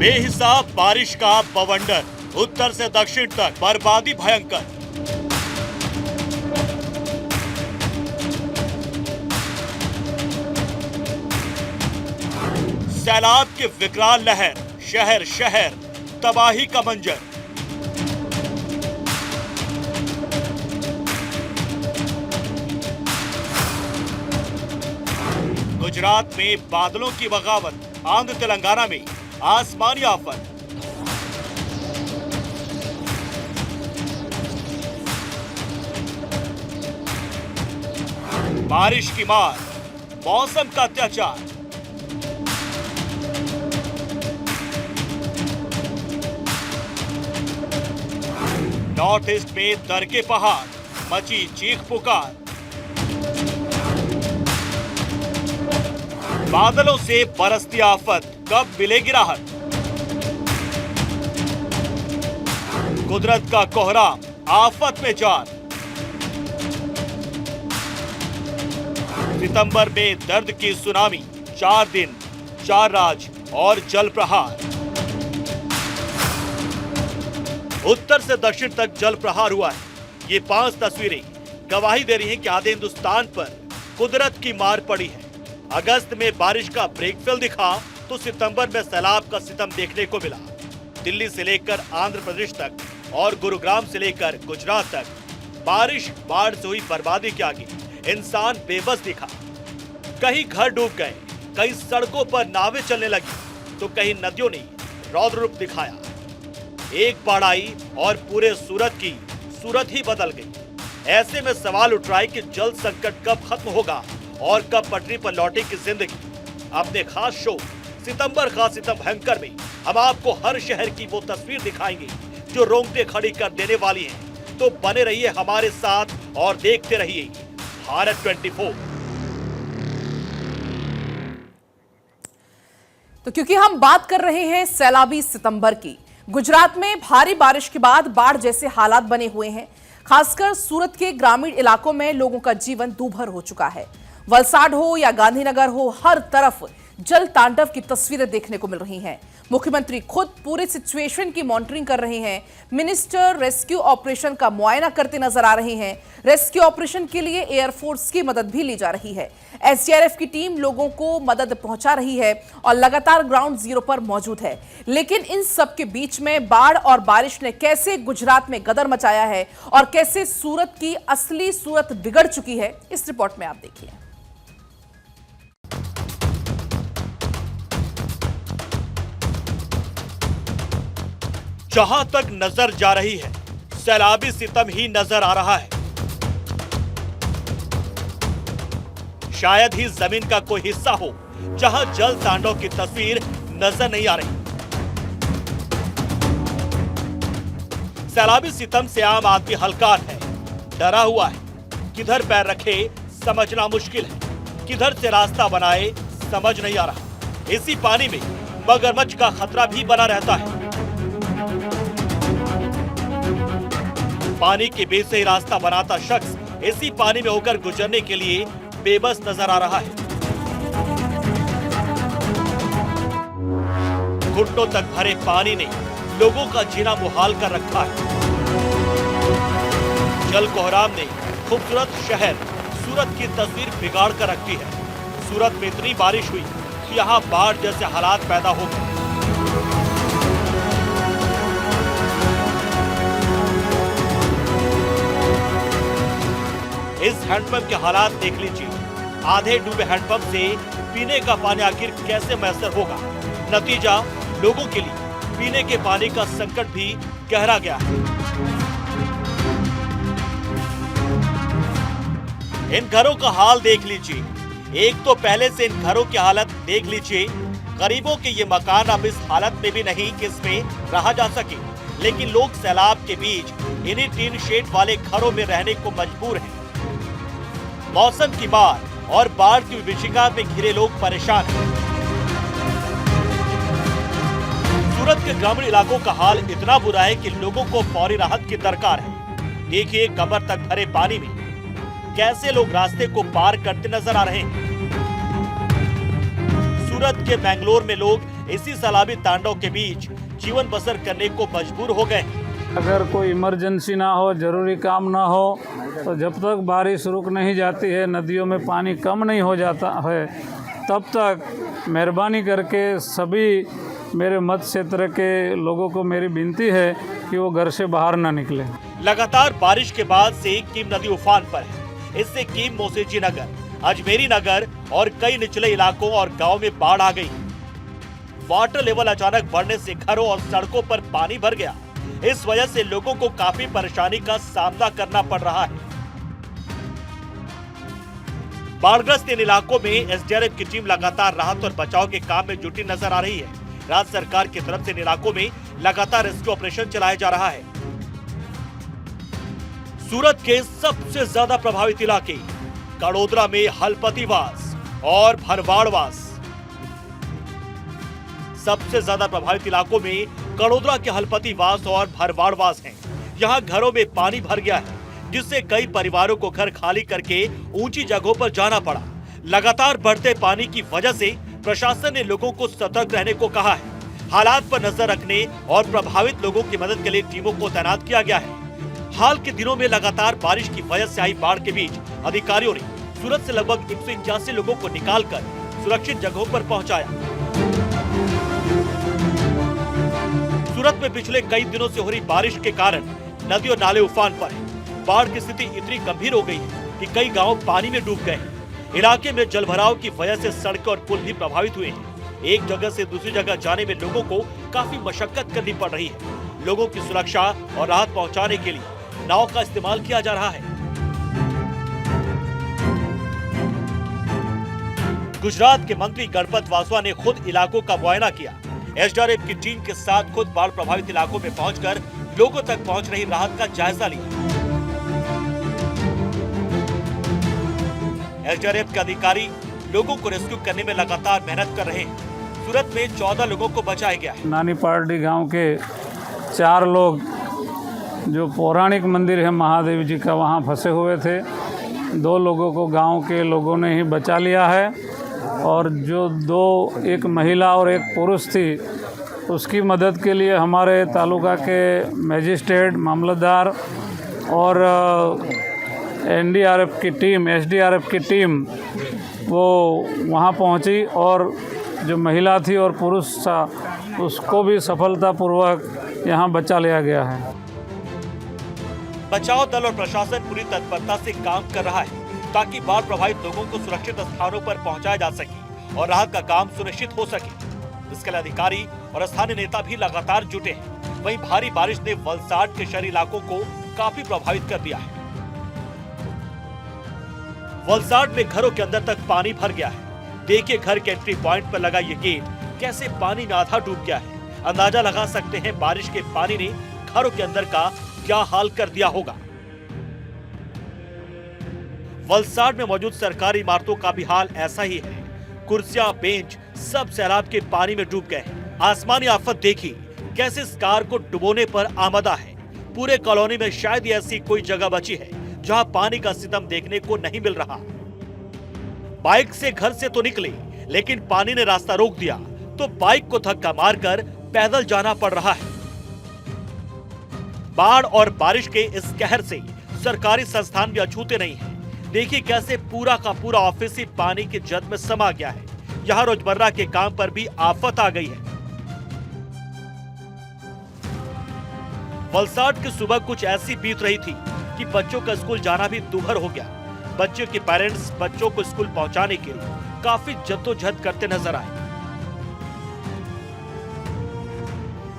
बेहिसाब बारिश का बवंडर, उत्तर से दक्षिण तक बर्बादी भयंकर। सैलाब की विकराल लहर, शहर शहर तबाही का मंजर। गुजरात में बादलों की बगावत, आंध्र तेलंगाना में आसमानी आफत। बारिश की मार, मौसम का अत्याचार। नॉर्थ ईस्ट में दर के पहाड़, मची चीख पुकार। बादलों से बरसती आफत, कब मिलेगी राहत? कुदरत का कोहराम, आफत में जान। सितंबर में दर्द की सुनामी, 4 दिन 4 राज और जल प्रहार। उत्तर से दक्षिण तक जल प्रहार हुआ है। ये 5 तस्वीरें गवाही दे रही हैं कि आधे हिंदुस्तान पर कुदरत की मार पड़ी है। अगस्त में बारिश का ब्रेकफेल दिखा तो सितंबर में सैलाब का सितम देखने को मिला। दिल्ली से लेकर आंध्र प्रदेश तक और गुरुग्राम से लेकर गुजरात तक बारिश बाढ़ से हुई बर्बादी के आगे इंसान बेबस दिखा। कहीं घर डूब गए, कहीं सड़कों पर नावें चलने लगी, तो कहीं नदियों ने रौद्र रूप दिखाया। एक बाढ़ आई और पूरे सूरत की सूरत ही बदल गई। ऐसे में सवाल उठ रहा है कि जल संकट कब खत्म होगा और कब पटरी पर लौटेगी जिंदगी। अपने खास शो सितंबर का सितम भयंकर में हम आपको हर शहर की वो तस्वीर दिखाएंगे जो रोंगटे खड़ी कर देने वाली है। तो बने रहिए हमारे साथ और देखते रहिए भारत 24। तो क्योंकि हम बात कर रहे हैं सैलाबी सितंबर की, गुजरात में भारी बारिश के बाद बाढ़ जैसे हालात बने हुए हैं। खासकर सूरत के ग्रामीण इलाकों में लोगों का जीवन दूभर हो चुका है। वलसाड हो या गांधीनगर हो, हर तरफ जल तांडव की तस्वीरें देखने को मिल रही हैं। मुख्यमंत्री खुद पूरे सिचुएशन की मॉनिटरिंग कर रहे हैं। मिनिस्टर रेस्क्यू ऑपरेशन का मुआयना करते नजर आ रहे हैं। रेस्क्यू ऑपरेशन के लिए एयरफोर्स की मदद भी ली जा रही है। एसडीआरएफ की टीम लोगों को मदद पहुंचा रही है और लगातार ग्राउंड जीरो पर मौजूद है। लेकिन इन सब के बीच में बाढ़ और बारिश ने कैसे गुजरात में गदर मचाया है और कैसे सूरत की असली सूरत बिगड़ चुकी है, इस रिपोर्ट में आप देखिए। जहां तक नजर जा रही है, सैलाबी सितम ही नजर आ रहा है। शायद ही जमीन का कोई हिस्सा हो जहां जल तांडव की तस्वीर नजर नहीं आ रही। सैलाबी सितम से आम आदमी हलकान है, डरा हुआ है। किधर पैर रखे समझना मुश्किल है, किधर से रास्ता बनाए समझ नहीं आ रहा। इसी पानी में मगरमच्छ का खतरा भी बना रहता है। पानी के बीच से ही रास्ता बनाता शख्स इसी पानी में होकर गुजरने के लिए बेबस नजर आ रहा है। घुटनों तक भरे पानी ने लोगों का जीना मुहाल कर रखा है। जल कोहराम ने खूबसूरत शहर सूरत की तस्वीर बिगाड़ कर रखी है। सूरत में इतनी बारिश हुई कि यहाँ बाढ़ जैसे हालात पैदा हो गए। इस हैंडपंप के हालात देख लीजिए। आधे डूबे हैंडपंप से पीने का पानी आखिर कैसे मैसर होगा? नतीजा, लोगों के लिए पीने के पानी का संकट भी गहरा गया है। इन घरों का हाल देख लीजिए। एक तो पहले से इन घरों की हालत देख लीजिए। गरीबों के ये मकान अब इस हालत में भी नहीं कि इसमें रहा जा सके, लेकिन लोग सैलाब के बीच इन्हीं टीन शेड वाले घरों में रहने को मजबूर हैं। मौसम की मार और बाढ़ की विभीषिका में घिरे लोग परेशान हैं। सूरत के ग्रामीण इलाकों का हाल इतना बुरा है कि लोगों को फौरी राहत की दरकार है। देखिए, कमर तक भरे पानी में कैसे लोग रास्ते को पार करते नजर आ रहे हैं। सूरत के मैंगलोर में लोग इसी सैलाबी तांडव के बीच जीवन बसर करने को मजबूर हो गए हैं। अगर कोई इमरजेंसी ना हो, जरूरी काम ना हो, तो जब तक बारिश रुक नहीं जाती है, नदियों में पानी कम नहीं हो जाता है, तब तक मेहरबानी करके सभी मेरे मत क्षेत्र के लोगों को मेरी विनती है कि वो घर से बाहर ना निकले। लगातार बारिश के बाद से कीम नदी उफान पर है। इससे कीम, मोसेजी नगर, अजमेरी नगर और कई निचले इलाकों और गांव में बाढ़ आ गई। वाटर लेवल अचानक बढ़ने से घरों और सड़कों पर पानी भर गया। इस वजह से लोगों को काफी परेशानी का सामना करना पड़ रहा है। बाढ़ग्रस्त इन इलाकों में एसडीआरएफ की टीम लगातार राहत और बचाव के काम में जुटी नजर आ रही है। राज्य सरकार की तरफ से इन इलाकों में लगातार रेस्क्यू ऑपरेशन चलाया जा रहा है। सूरत के सबसे ज्यादा प्रभावित इलाके कड़ोदरा में हलपतिवास और भरवाड़वास। सबसे ज्यादा प्रभावित इलाकों में कड़ोदरा के हलपतिवास और भरवाड़वास हैं। यहां घरों में पानी भर गया है, जिससे कई परिवारों को घर खाली करके ऊंची जगहों पर जाना पड़ा। लगातार बढ़ते पानी की वजह से प्रशासन ने लोगों को सतर्क रहने को कहा है। हालात पर नजर रखने और प्रभावित लोगों की मदद के लिए टीमों को तैनात किया गया है। हाल के दिनों में लगातार बारिश की वजह से आई बाढ़ के बीच अधिकारियों ने सूरत से लगभग 181 लोगों को निकालकर सुरक्षित जगहों पर पहुंचाया। सूरत में पिछले कई दिनों से हो रही बारिश के कारण नदी और नाले उफान पर हैं। बाढ़ की स्थिति इतनी गंभीर हो गई है कि कई गांव पानी में डूब गए हैं। इलाके में जलभराव की वजह से सड़कें और पुल भी प्रभावित हुए हैं। एक जगह से दूसरी जगह जाने में लोगों को काफी मशक्कत करनी पड़ रही है। लोगों की सुरक्षा और राहत पहुंचाने के लिए नाव का इस्तेमाल किया जा रहा है। गुजरात के मंत्री गणपत वासवा ने खुद इलाकों का मुआयना किया। एसडीआरएफ की टीम के साथ खुद बाढ़ प्रभावित इलाकों में पहुंचकर लोगों तक पहुंच रही राहत का जायजा लिया। एसडीआरएफ के अधिकारी लोगों को रेस्क्यू करने में लगातार मेहनत कर रहे हैं। सूरत में 14 लोगों को बचाया गया है। नानी पार्टी गांव के 4 लोग जो पौराणिक मंदिर है महादेव जी का, वहां फंसे हुए थे। 2 लोगों को गांव के लोगों ने ही बचा लिया है और जो 2, एक महिला और एक पुरुष थी, उसकी मदद के लिए हमारे तालुका के मजिस्ट्रेट, मामलतदार और एनडीआरएफ की टीम, एसडीआरएफ की टीम वो वहाँ पहुँची और जो महिला थी और पुरुष था उसको भी सफलतापूर्वक यहाँ बचा लिया गया है। बचाव दल और प्रशासन पूरी तत्परता से काम कर रहा है ताकि बाढ़ प्रभावित लोगों को सुरक्षित स्थानों पर पहुंचाया जा सके और राहत का काम सुनिश्चित हो सके। इसके लिए अधिकारी और स्थानीय नेता भी लगातार जुटे हैं। वहीं भारी बारिश ने वलसाड के शहरी इलाकों को काफी प्रभावित कर दिया है। वलसाड में घरों के अंदर तक पानी भर गया है। देखिए घर के एंट्री पॉइंट पर लगा ये गेट कैसे पानी में आधा डूब गया है। अंदाजा लगा सकते हैं बारिश के पानी ने घरों के अंदर का क्या हाल कर दिया होगा। वलसाड में मौजूद सरकारी इमारतों का भी हाल ऐसा ही है। कुर्सियां, बेंच सब सैलाब के पानी में डूब गए हैं। आसमानी आफत देखी कैसे इस कार को डुबोने पर आमदा है। पूरे कॉलोनी में शायद ऐसी कोई जगह बची है जहां पानी का सितम देखने को नहीं मिल रहा। बाइक से घर से तो निकले, लेकिन पानी ने रास्ता रोक दिया तो बाइक को धक्का मारकर पैदल जाना पड़ रहा है। बाढ़ और बारिश के इस कहर से सरकारी संस्थान भी अछूते नहीं हैं। देखिए कैसे पूरा का पूरा ऑफिस ही पानी की जद में समा गया है। यहाँ रोजमर्रा के काम पर भी आफत आ गई है। वलसाड की सुबह कुछ ऐसी बीत रही थी कि बच्चों का स्कूल जाना भी दूभर हो गया। बच्चों के पेरेंट्स बच्चों को स्कूल पहुंचाने के लिए काफी जद्दोजहद करते नजर आए।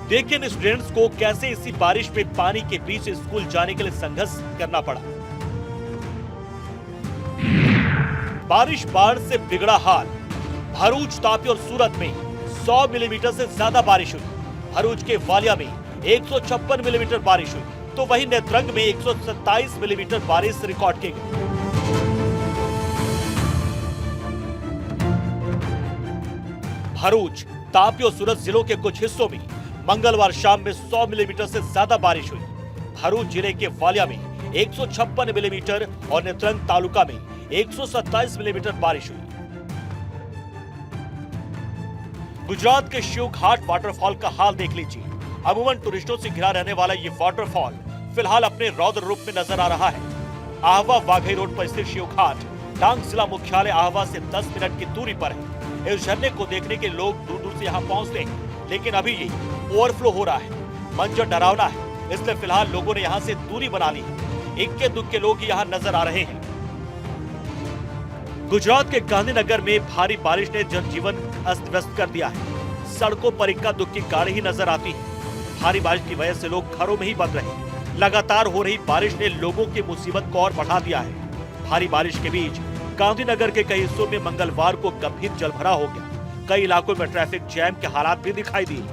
देखिए इन स्टूडेंट्स को कैसे इसी बारिश में पानी के बीच स्कूल जाने के लिए संघर्ष करना पड़ा। बारिश बाढ़ से बिगड़ा हाल। भरूच, तापी और सूरत में 100 मिलीमीटर से ज्यादा बारिश हुई। भरूच के वालिया में 156 मिलीमीटर बारिश हुई, तो वहीं नेत्रंग में 127 मिलीमीटर बारिश रिकॉर्ड की गई। भरूच, तापी और सूरत जिलों के कुछ हिस्सों में मंगलवार शाम में 100 मिलीमीटर से ज्यादा बारिश हुई। भरूच जिले के वालिया में 156 मिलीमीटर और नेत्रंग तालुका में 127 मिलीमीटर बारिश हुई। गुजरात के शिव घाट वाटरफॉल का हाल देख लीजिए। अमूमन टूरिस्टों से घिरा रहने वाला ये वाटरफॉल फिलहाल अपने रौद्र रूप में नजर आ रहा है। आहवा वाघई रोड पर स्थित शिव घाट डांग जिला मुख्यालय आहवा से 10 मिनट की दूरी पर है। इस झरने को देखने के लोग दूर दूर से यहाँ पहुँचते हैं, लेकिन अभी ये ओवरफ्लो हो रहा है। मंजर डरावना है, इसलिए फिलहाल लोगों ने यहाँ से दूरी बना ली है। इक्के दुक्के लोग ही यहाँ नजर आ रहे हैं। गुजरात के गांधीनगर में भारी बारिश ने जनजीवन अस्त व्यस्त कर दिया है। सड़कों पर इक्का दुक्की गाड़ी ही नजर आती है। भारी बारिश की वजह से लोग घरों में ही बंद रहे। लगातार हो रही बारिश ने लोगों की मुसीबत को और बढ़ा दिया है। भारी बारिश के बीच गांधीनगर के कई हिस्सों में मंगलवार को गंभीर जलभरा हो गया। कई इलाकों में ट्रैफिक जैम के हालात भी दिखाई दिए।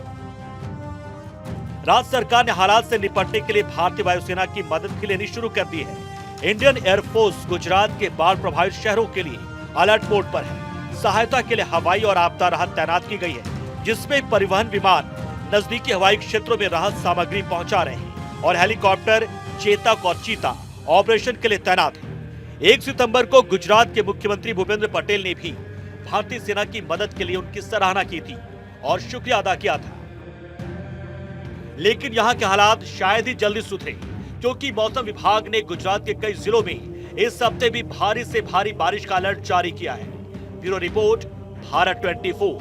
राज्य सरकार ने हालात से निपटने के लिए भारतीय वायुसेना की मदद भी लेनी शुरू कर दी है। इंडियन एयरफोर्स गुजरात के बाढ़ प्रभावित शहरों के लिए अलर्ट मोड पर है। सहायता के लिए हवाई और आपदा राहत तैनात की गई है, जिसमें परिवहन विमान नजदीकी हवाई क्षेत्रों में राहत सामग्री पहुंचा रहे हैं और हेलीकॉप्टर चेतक और चीता ऑपरेशन के लिए तैनात है। 1 सितंबर को गुजरात के मुख्यमंत्री भूपेंद्र पटेल ने भी भारतीय सेना की मदद के लिए उनकी सराहना की थी और शुक्रिया अदा किया था। लेकिन यहाँ के हालात शायद ही जल्दी सुधरे, क्योंकि मौसम विभाग ने गुजरात के कई जिलों में इस हफ्ते भी भारी से भारी बारिश का अलर्ट जारी किया है। Bureau report, Bharat 24।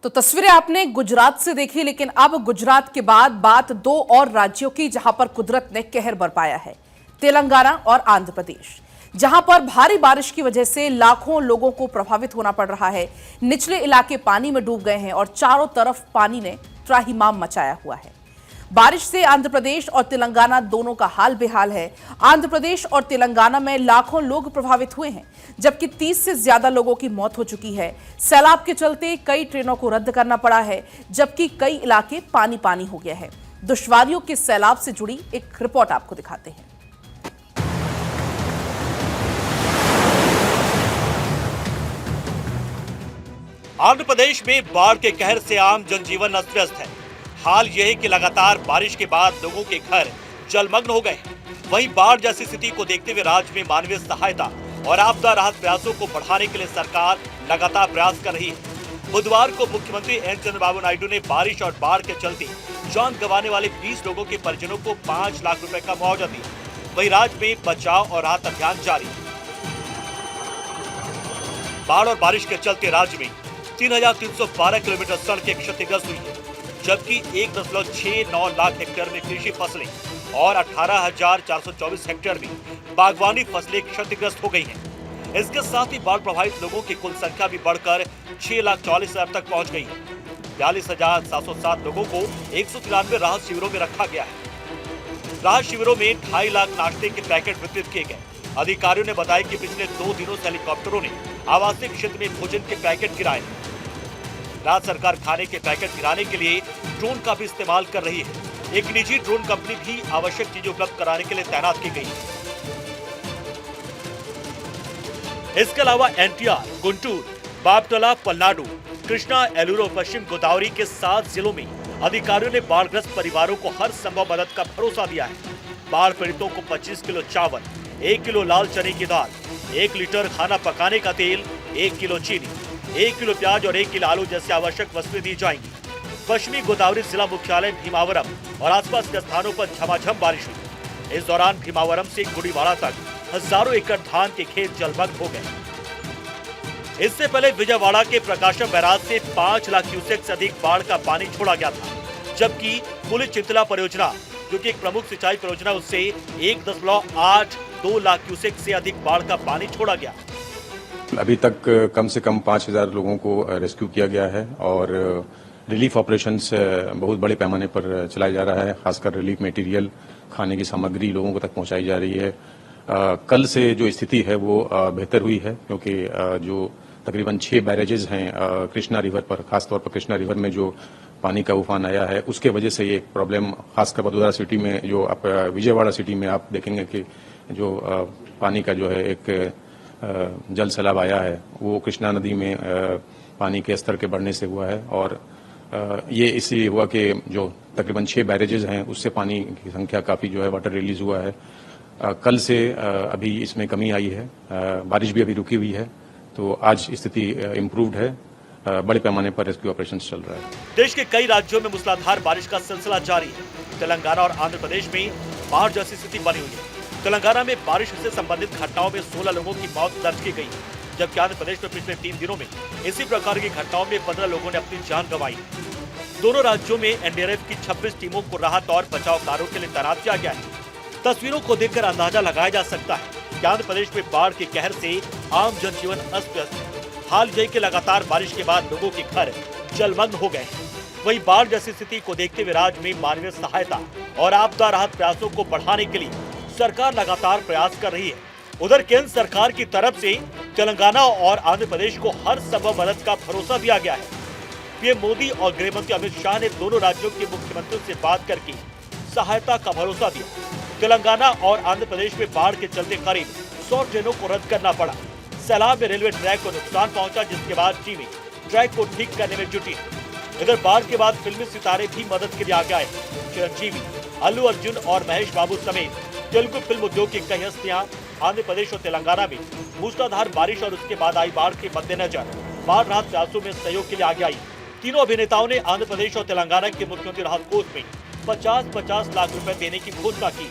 तो तस्वीरें आपने गुजरात से देखी, लेकिन अब गुजरात के बाद बात 2 और राज्यों की, जहां पर कुदरत ने कहर बरपाया है। तेलंगाना और आंध्र प्रदेश, जहां पर भारी बारिश की वजह से लाखों लोगों को प्रभावित होना पड़ रहा है। निचले इलाके पानी में डूब गए हैं और चारों तरफ पानी ने त्राहिमाम मचाया हुआ है। बारिश से आंध्र प्रदेश और तेलंगाना दोनों का हाल बेहाल है। आंध्र प्रदेश और तेलंगाना में लाखों लोग प्रभावित हुए हैं, जबकि 30 से ज्यादा लोगों की मौत हो चुकी है। सैलाब के चलते कई ट्रेनों को रद्द करना पड़ा है, जबकि कई इलाके पानी पानी हो गया है। दुश्वारियों के सैलाब से जुड़ी एक रिपोर्ट आपको दिखाते हैं। आंध्र प्रदेश में बाढ़ के कहर से आम जनजीवन अस्त व्यस्त है। हाल यह है कि लगातार बारिश के बाद लोगों के घर जलमग्न हो गए। वहीं बाढ़ जैसी स्थिति को देखते हुए राज्य में मानवीय सहायता और आपदा राहत प्रयासों को बढ़ाने के लिए सरकार लगातार प्रयास कर रही है। बुधवार को मुख्यमंत्री एन चंद्रबाबू नायडू ने बारिश और बाढ़ के चलते जान गंवाने वाले 20 लोगों के परिजनों को 5 लाख रुपए का मुआवजा दिया। वहीं राज्य में बचाव और राहत अभियान जारी। बाढ़ और बारिश के चलते राज्य में 3,312 किलोमीटर सड़कें क्षतिग्रस्त हुई है, जबकि 1.69 लाख हेक्टेयर में कृषि फसलें और 18,424 हेक्टेयर में बागवानी फसलें क्षतिग्रस्त हो गई हैं। इसके साथ ही बाढ़ प्रभावित लोगों की कुल संख्या भी बढ़कर 6,40,000 तक पहुंच गई है। 42,707 लोगों को 193 राहत शिविरों में रखा गया है। राहत शिविरों में 2.5 लाख नाश्ते के पैकेट वितरित किए गए। अधिकारियों ने बताया कि पिछले 2 दिनों से हेलीकॉप्टरों ने आवासीय क्षेत्र में भोजन के पैकेट गिराए। राज्य सरकार खाने के पैकेट गिराने के लिए ड्रोन का भी इस्तेमाल कर रही है। एक निजी ड्रोन कंपनी भी आवश्यक चीजें उपलब्ध कराने के लिए तैनात की गई है। इसके अलावा एनटीआर, गुंटूर, बापटला, पलनाडु, कृष्णा, एलुरू, पश्चिम गोदावरी के 7 जिलों में अधिकारियों ने बाढ़ग्रस्त परिवारों को हर संभव मदद का भरोसा दिया है। बाढ़ पीड़ितों को 25 किलो चावल, 1 किलो लाल चने की दाल, 1 लीटर खाना पकाने का तेल, 1 किलो चीनी, 1 किलो प्याज और 1 किलो आलू जैसी आवश्यक वस्तुएं दी जाएंगी। पश्चिमी गोदावरी जिला मुख्यालय भीमावरम और आसपास के स्थानों पर झमाझम बारिश हुई। इस दौरान भीमावरम से गुड़ीवाड़ा तक हजारों एकड़ धान के खेत जलमग्न हो गए। इससे पहले विजयवाड़ा के प्रकाशम बैराज से 5 लाख क्यूसेक से अधिक बाढ़ का पानी छोड़ा गया था, जबकि पुलिस चिंतला परियोजना, जो कि एक प्रमुख सिंचाई परियोजना, उससे 1.82 लाख क्यूसेक से अधिक बाढ़ का पानी छोड़ा गया। अभी तक कम से कम 5,000 लोगों को रेस्क्यू किया गया है और रिलीफ ऑपरेशंस बहुत बड़े पैमाने पर चलाया जा रहा है। खासकर रिलीफ मटेरियल, खाने की सामग्री लोगों तक पहुंचाई जा रही है। कल से जो स्थिति है वो बेहतर हुई है, क्योंकि जो तकरीबन 6 बैरेजेस हैं कृष्णा रिवर पर, खासतौर पर कृष्णा रिवर में जो पानी का उफान आया है, उसके वजह से ये प्रॉब्लम खासकर वडोदरा सिटी में, जो आप विजयवाड़ा सिटी में आप देखेंगे कि जो पानी का जो है एक जल सैलाब आया है, वो कृष्णा नदी में पानी के स्तर के बढ़ने से हुआ है। और ये इसलिए हुआ कि जो तकरीबन 6 बैरेजेस हैं उससे पानी की संख्या काफ़ी जो है वाटर रिलीज हुआ है। कल से अभी इसमें कमी आई है। बारिश भी अभी रुकी हुई है, तो आज स्थिति इम्प्रूव्ड है। बड़े पैमाने पर रेस्क्यू ऑपरेशन चल रहा है। देश के कई राज्यों में मूसलाधार बारिश का सिलसिला जारी है। तेलंगाना और आंध्र प्रदेश में बाढ़ जैसी स्थिति बनी हुई है। तेलंगाना में बारिश से संबंधित घटनाओं में 16 लोगों की मौत दर्ज की गई, जबकि आंध्र प्रदेश में पिछले 3 दिनों में इसी प्रकार की घटनाओं में 15 लोगों ने अपनी जान गंवाई। दोनों राज्यों में एनडीआरएफ की 26 टीमों को राहत और बचाव कार्यों के लिए तैनात किया गया है। तस्वीरों को देखकर अंदाजा लगाया जा सकता है कि आंध्र प्रदेश में बाढ़ के कहर से आम जनजीवन अस्त व्यस्त है। हाल ही के लगातार बारिश के बाद लोगों के घर जलमग्न हो गए हैं। वहीं बाढ़ जैसी स्थिति को देखते हुए राज्य में मानवीय सहायता और आपदा राहत प्रयासों को बढ़ाने के लिए सरकार लगातार प्रयास कर रही है। उधर केंद्र सरकार की तरफ से तेलंगाना और आंध्र प्रदेश को हर संभव मदद का भरोसा दिया गया है। पीएम मोदी और गृह मंत्री अमित शाह ने दोनों राज्यों के मुख्यमंत्रियों से बात करके सहायता का भरोसा दिया। तेलंगाना और आंध्र प्रदेश में बाढ़ के चलते करीब 100 ट्रेनों को रद्द करना पड़ा। सैलाब में रेलवे ट्रैक को नुकसान पहुंचा, जिसके बाद टीमें ट्रैक को ठीक करने में जुटी। इधर बाढ़ के बाद फिल्मी सितारे भी मदद के लिए आगे आए। चिरंजीवी, अल्लू अर्जुन और महेश बाबू समेत तेलुगु फिल्म उद्योग की कई हस्तियां आंध्र प्रदेश और तेलंगाना में मूसलाधार बारिश और उसके बाद आई बाढ़ के मद्देनजर बाढ़ राहत प्रयासों में सहयोग के लिए आगे आई। तीनों अभिनेताओं ने आंध्र प्रदेश और तेलंगाना के मुख्यमंत्री राहत कोष में 50-50 लाख रुपए देने की घोषणा की।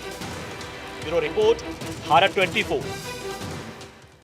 Bureau report, Bharat 24।